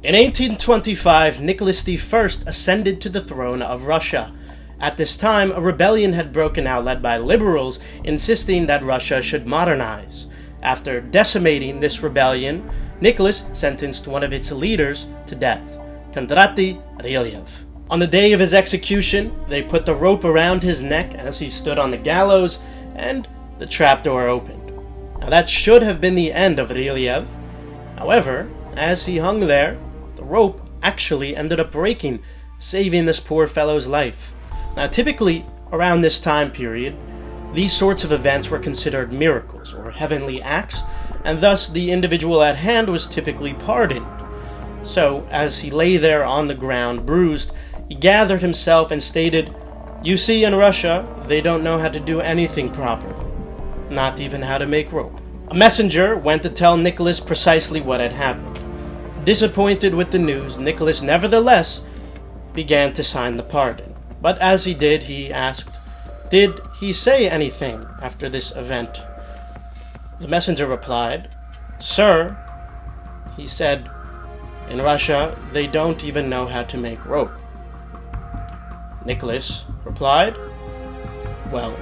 In 1825, Nicholas I ascended to the throne of Russia. At this time, a rebellion had broken out led by liberals insisting that Russia should modernize. After decimating this rebellion, Nicholas sentenced one of its leaders to death, Ryleev. On the day of his execution, they put the rope around his neck as he stood on the gallows, and the trapdoor opened. Now that should have been the end of Ryleev. However, as he hung there, the rope actually ended up breaking, saving this poor fellow's life. Now typically, around this time period, these sorts of events were considered miracles or heavenly acts, and thus the individual at hand was typically pardoned. So, as he lay there on the ground, bruised, he gathered himself and stated, "You see, in Russia, they don't know how to do anything properly, not even how to make rope." A messenger went to tell Nicholas precisely what had happened. Disappointed with the news, Nicholas nevertheless began to sign the pardon. But as he did, he asked, "Did he say anything after this event?" The messenger replied, "Sir," he said, "in Russia, they don't even know how to make rope." Nicholas replied, "Well,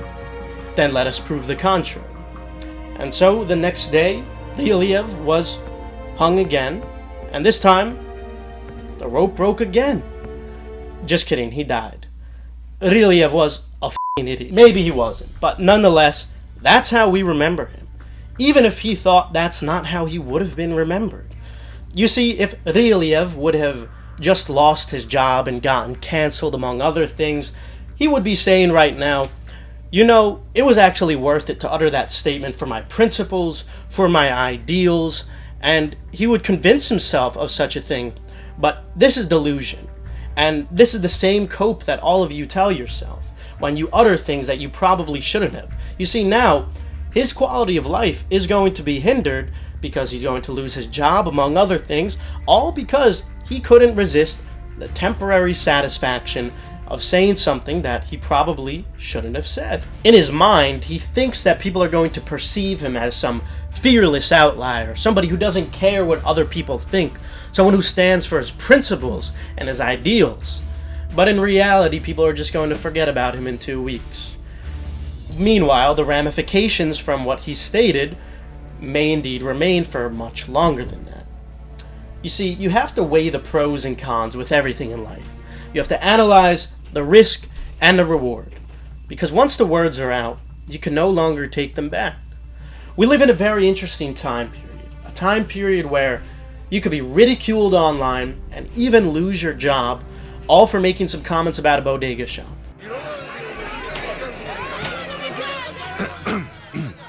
then let us prove the contrary." And so the next day, Ryleev was hung again, and this time, the rope broke again. Just kidding, he died. Ryleev was a f***ing idiot. Maybe he wasn't, but nonetheless, that's how we remember him. Even if he thought that's not how he would have been remembered. You see, if Ryleev would have just lost his job and gotten cancelled among other things, he would be saying right now, "You know, it was actually worth it to utter that statement for my principles, for my ideals," and he would convince himself of such a thing. But this is delusion, and this is the same cope that all of you tell yourself when you utter things that you probably shouldn't have. You see, now, his quality of life is going to be hindered because he's going to lose his job, among other things, all because he couldn't resist the temporary satisfaction of saying something that he probably shouldn't have said. In his mind, he thinks that people are going to perceive him as some fearless outlier, somebody who doesn't care what other people think, someone who stands for his principles and his ideals. But in reality, people are just going to forget about him in 2 weeks. Meanwhile, the ramifications from what he stated may indeed remain for much longer than that. You see, you have to weigh the pros and cons with everything in life. You have to analyze the risk and the reward. Because once the words are out, you can no longer take them back. We live in a very interesting time period. A time period where you could be ridiculed online and even lose your job, all for making some comments about a bodega shop.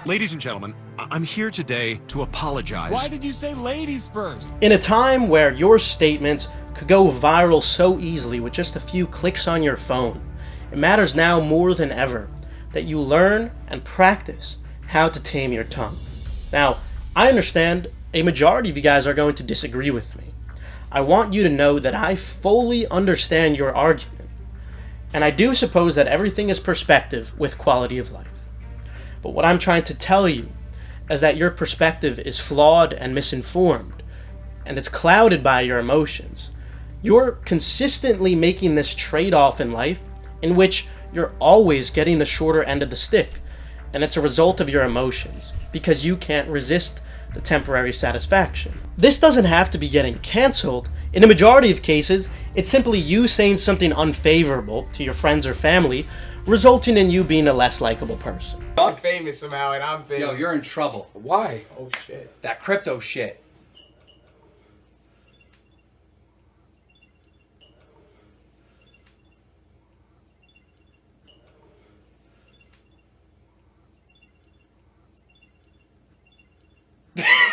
Ladies and gentlemen, I'm here today to apologize. Why did you say ladies first? In a time where your statements could go viral so easily with just a few clicks on your phone, it matters now more than ever that you learn and practice how to tame your tongue. Now, I understand a majority of you guys are going to disagree with me. I want you to know that I fully understand your argument, and I do suppose that everything is perspective with quality of life. But what I'm trying to tell you is that your perspective is flawed and misinformed, and it's clouded by your emotions. You're consistently making this trade-off in life in which you're always getting the shorter end of the stick, and it's a result of your emotions, because you can't resist the temporary satisfaction. This doesn't have to be getting canceled. In a majority of cases, it's simply you saying something unfavorable to your friends or family, resulting in you being a less likable person. I'm famous somehow, and I'm famous. Yo, you're in trouble. Why? Oh shit. That crypto shit.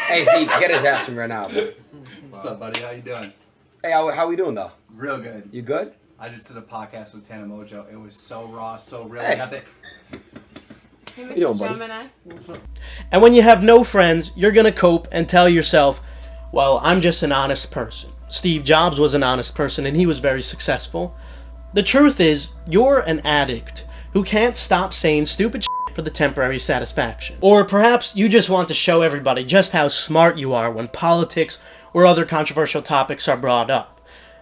Hey Steve, get his ass from right now. What's up, buddy? How you doing? Hey, how we doing though? Real good. You good? I just did a podcast with Tana Mojo. It was so raw, so real. Hey. Hey, Mr. Yo, buddy. Gemini. And when you have no friends, you're gonna cope and tell yourself, well, I'm just an honest person. Steve Jobs was an honest person and he was very successful. The truth is, you're an addict who can't stop saying stupid shit for the temporary satisfaction. Or perhaps you just want to show everybody just how smart you are when politics where other controversial topics are brought up.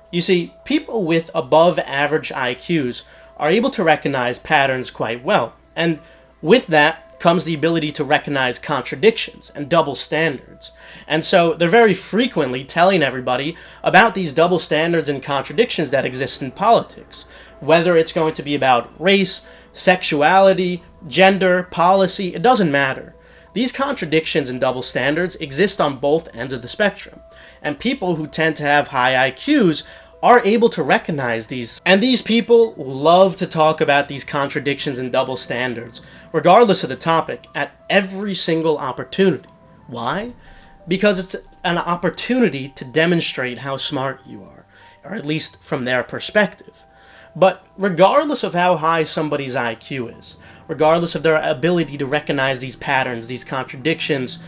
You see, people with above average IQs are able to recognize patterns quite well, and with that comes the ability to recognize contradictions and double standards. And so they're very frequently telling everybody about these double standards and contradictions that exist in politics, whether it's going to be about race, sexuality, gender, policy, it doesn't matter. These contradictions and double standards exist on both ends of the spectrum, and people who tend to have high IQs are able to recognize these. And these people love to talk about these contradictions and double standards, regardless of the topic, at every single opportunity. Why? Because it's an opportunity to demonstrate how smart you are, or at least from their perspective. But regardless of how high somebody's IQ is, regardless of their ability to recognize these patterns, these contradictions,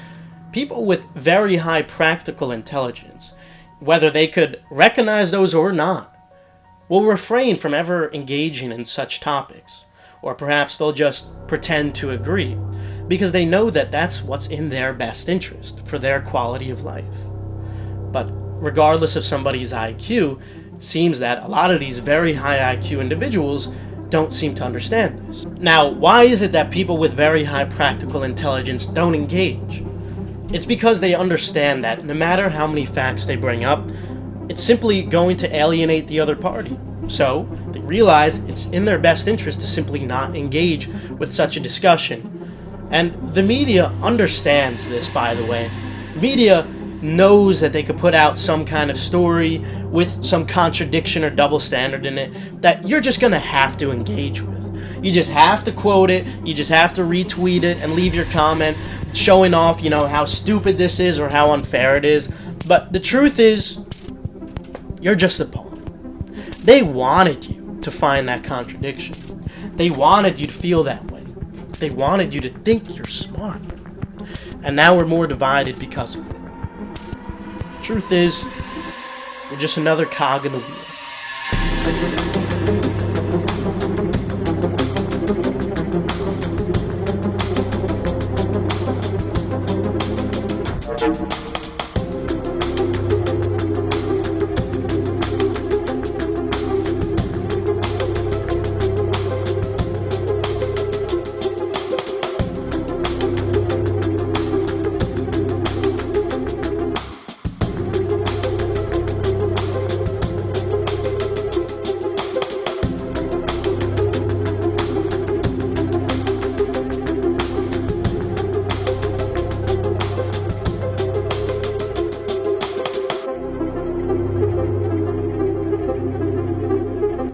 people with very high practical intelligence, whether they could recognize those or not, will refrain from ever engaging in such topics. Or perhaps they'll just pretend to agree, because they know that that's what's in their best interest, for their quality of life. But regardless of somebody's IQ, it seems that a lot of these very high IQ individuals don't seem to understand this. Now, why is it that people with very high practical intelligence don't engage? It's because they understand that no matter how many facts they bring up, it's simply going to alienate the other party. So, they realize it's in their best interest to simply not engage with such a discussion. And the media understands this, by the way. The media knows that they could put out some kind of story with some contradiction or double standard in it that you're just going to have to engage with. You just have to quote it, you just have to retweet it and leave your comment showing off, how stupid this is or how unfair it is. But the truth is, you're just a pawn. They wanted you to find that contradiction. They wanted you to feel that way. They wanted you to think you're smart. And now we're more divided because of it. The truth is, you're just another cog in the wheel.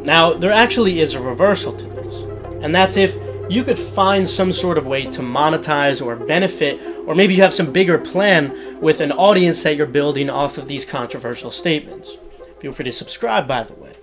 Now, there actually is a reversal to this, and that's if you could find some sort of way to monetize or benefit, or maybe you have some bigger plan with an audience that you're building off of these controversial statements. Feel free to subscribe, by the way.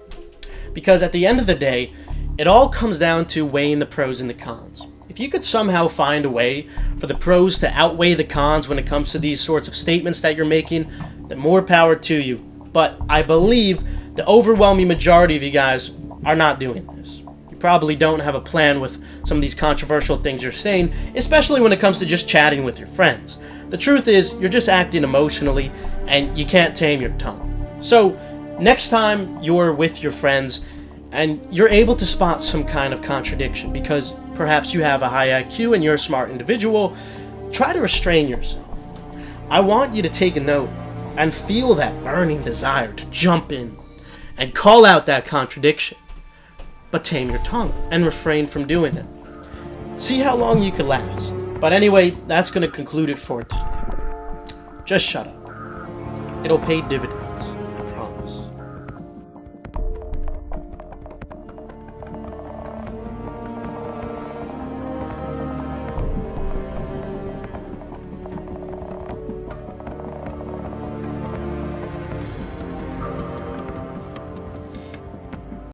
Because at the end of the day, it all comes down to weighing the pros and the cons. If you could somehow find a way for the pros to outweigh the cons when it comes to these sorts of statements that you're making, then more power to you. But I believe the overwhelming majority of you guys are not doing this. You probably don't have a plan with some of these controversial things you're saying, especially when it comes to just chatting with your friends. The truth is, you're just acting emotionally, and you can't tame your tongue. So, next time you're with your friends, and you're able to spot some kind of contradiction, because perhaps you have a high IQ and you're a smart individual, try to restrain yourself. I want you to take a note and feel that burning desire to jump in and call out that contradiction, but tame your tongue and refrain from doing it. See how long you can last. But anyway, that's going to conclude it for today. Just shut up. It'll pay dividends.